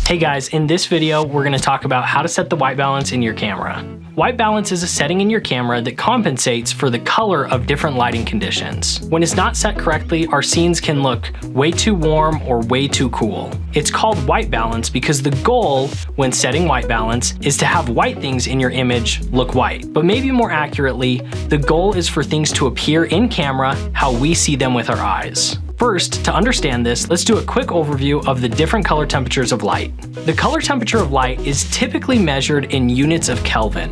Hey guys, in this video, we're going to talk about how to set the white balance in your camera. White balance is a setting in your camera that compensates for the color of different lighting conditions. When it's not set correctly, our scenes can look way too warm or way too cool. It's called white balance because the goal when setting white balance is to have white things in your image look white. But maybe more accurately, the goal is for things to appear in camera how we see them with our eyes. First, to understand this, let's do a quick overview of the different color temperatures of light. The color temperature of light is typically measured in units of Kelvin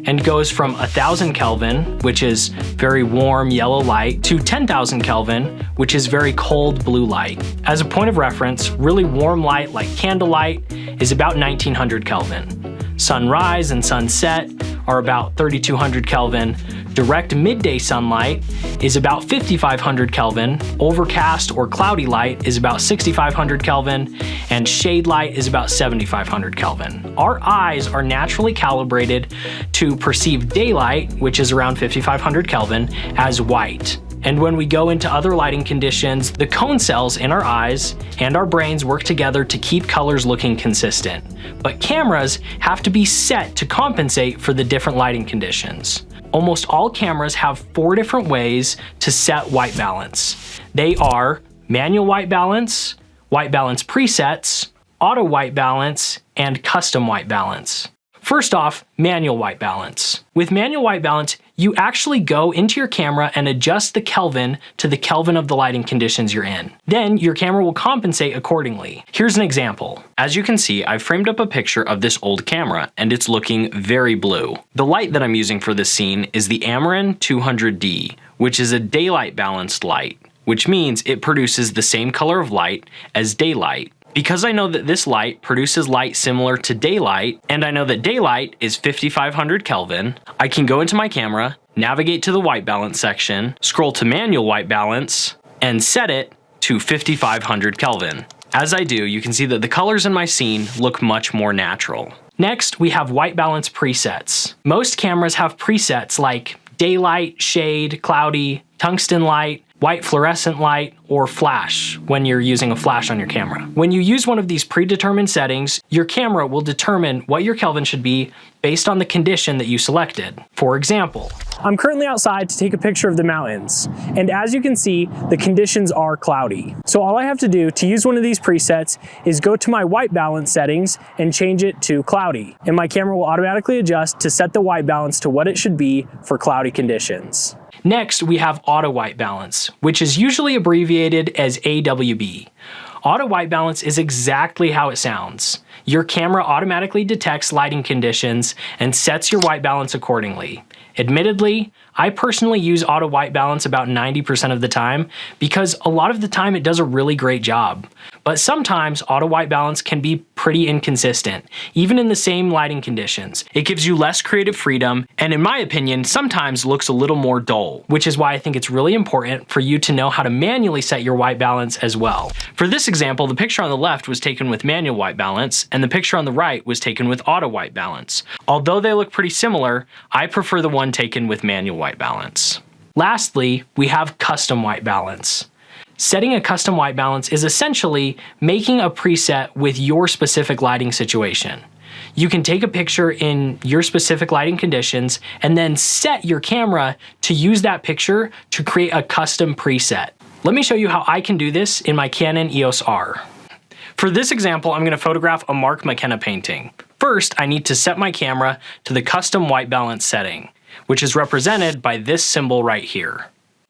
and goes from 1000 Kelvin, which is very warm yellow light, to 10,000 Kelvin, which is very cold blue light. As a point of reference, really warm light like candlelight is about 1900 Kelvin. Sunrise and sunset are about 3200 Kelvin. Direct midday sunlight is about 5500 Kelvin, overcast or cloudy light is about 6500 Kelvin, and shade light is about 7500 Kelvin. Our eyes are naturally calibrated to perceive daylight, which is around 5500 Kelvin, as white. And when we go into other lighting conditions, the cone cells in our eyes and our brains work together to keep colors looking consistent. But cameras have to be set to compensate for the different lighting conditions. Almost all cameras have 4 different ways to set white balance. They are manual white balance presets, auto white balance, and custom white balance. First off, manual white balance. With manual white balance, you actually go into your camera and adjust the Kelvin to the Kelvin of the lighting conditions you're in. Then your camera will compensate accordingly. Here's an example. As you can see, I've framed up a picture of this old camera and it's looking very blue. The light that I'm using for this scene is the Amaran 200D, which is a daylight balanced light, which means it produces the same color of light as daylight. Because I know that this light produces light similar to daylight, and I know that daylight is 5500 Kelvin, I can go into my camera, navigate to the white balance section, scroll to manual white balance, and set it to 5500 Kelvin. As I do, you can see that the colors in my scene look much more natural. Next, we have white balance presets. Most cameras have presets like daylight, shade, cloudy, tungsten light, white fluorescent light, or flash when you're using a flash on your camera. When you use one of these predetermined settings, your camera will determine what your Kelvin should be based on the condition that you selected. For example, I'm currently outside to take a picture of the mountains, and as you can see, the conditions are cloudy. So all I have to do to use one of these presets is go to my white balance settings and change it to cloudy, and my camera will automatically adjust to set the white balance to what it should be for cloudy conditions. Next, we have auto white balance, which is usually abbreviated as AWB. Auto white balance is exactly how it sounds. Your camera automatically detects lighting conditions and sets your white balance accordingly. Admittedly, I personally use auto white balance about 90% of the time because a lot of the time it does a really great job. But sometimes auto white balance can be pretty inconsistent, even in the same lighting conditions. It gives you less creative freedom, and in my opinion, sometimes looks a little more dull, which is why I think it's really important for you to know how to manually set your white balance as well. For this example, the picture on the left was taken with manual white balance, and the picture on the right was taken with auto white balance. Although they look pretty similar, I prefer the one taken with manual white balance. Lastly, we have custom white balance. Setting a custom white balance is essentially making a preset with your specific lighting situation. You can take a picture in your specific lighting conditions and then set your camera to use that picture to create a custom preset. Let me show you how I can do this in my Canon EOS R. For this example, I'm going to photograph a Mark McKenna painting. First, I need to set my camera to the custom white balance setting, which is represented by this symbol right here.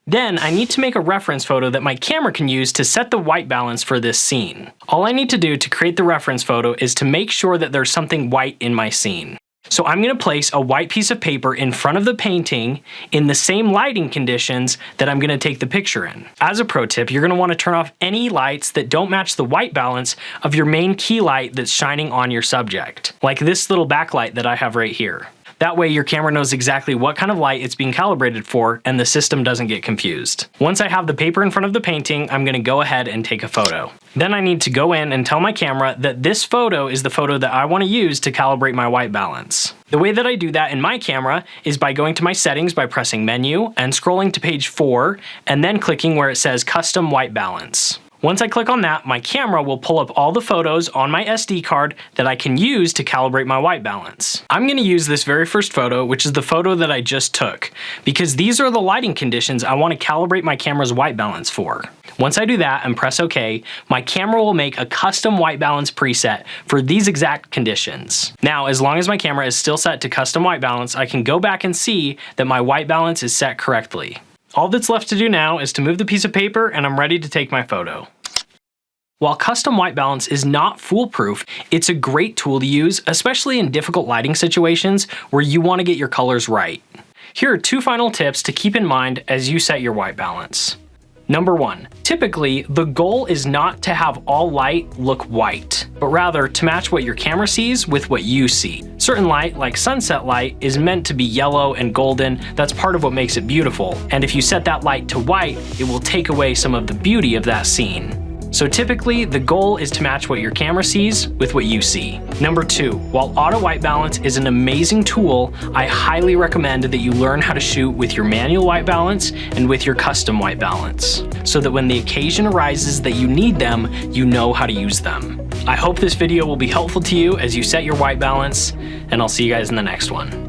Then I need to make a reference photo that my camera can use to set the white balance for this scene. All I need to do to create the reference photo is to make sure that there's something white in my scene. So I'm going to place a white piece of paper in front of the painting in the same lighting conditions that I'm going to take the picture in. As a pro tip, you're going to want to turn off any lights that don't match the white balance of your main key light that's shining on your subject, like this little backlight that I have right here. That way your camera knows exactly what kind of light it's being calibrated for and the system doesn't get confused. Once I have the paper in front of the painting, I'm going to go ahead and take a photo. Then I need to go in and tell my camera that this photo is the photo that I want to use to calibrate my white balance. The way that I do that in my camera is by going to my settings by pressing menu and scrolling to page 4 and then clicking where it says custom white balance. Once I click on that, my camera will pull up all the photos on my SD card that I can use to calibrate my white balance. I'm going to use this very first photo, which is the photo that I just took, because these are the lighting conditions I want to calibrate my camera's white balance for. Once I do that and press OK, my camera will make a custom white balance preset for these exact conditions. Now, as long as my camera is still set to custom white balance, I can go back and see that my white balance is set correctly. All that's left to do now is to move the piece of paper and I'm ready to take my photo. While custom white balance is not foolproof, it's a great tool to use, especially in difficult lighting situations where you want to get your colors right. Here are 2 final tips to keep in mind as you set your white balance. Number 1, typically the goal is not to have all light look white, but rather to match what your camera sees with what you see. Certain light, like sunset light, is meant to be yellow and golden. That's part of what makes it beautiful. And if you set that light to white, it will take away some of the beauty of that scene. So typically, the goal is to match what your camera sees with what you see. Number 2, while auto white balance is an amazing tool, I highly recommend that you learn how to shoot with your manual white balance and with your custom white balance, so that when the occasion arises that you need them, you know how to use them. I hope this video will be helpful to you as you set your white balance, and I'll see you guys in the next one.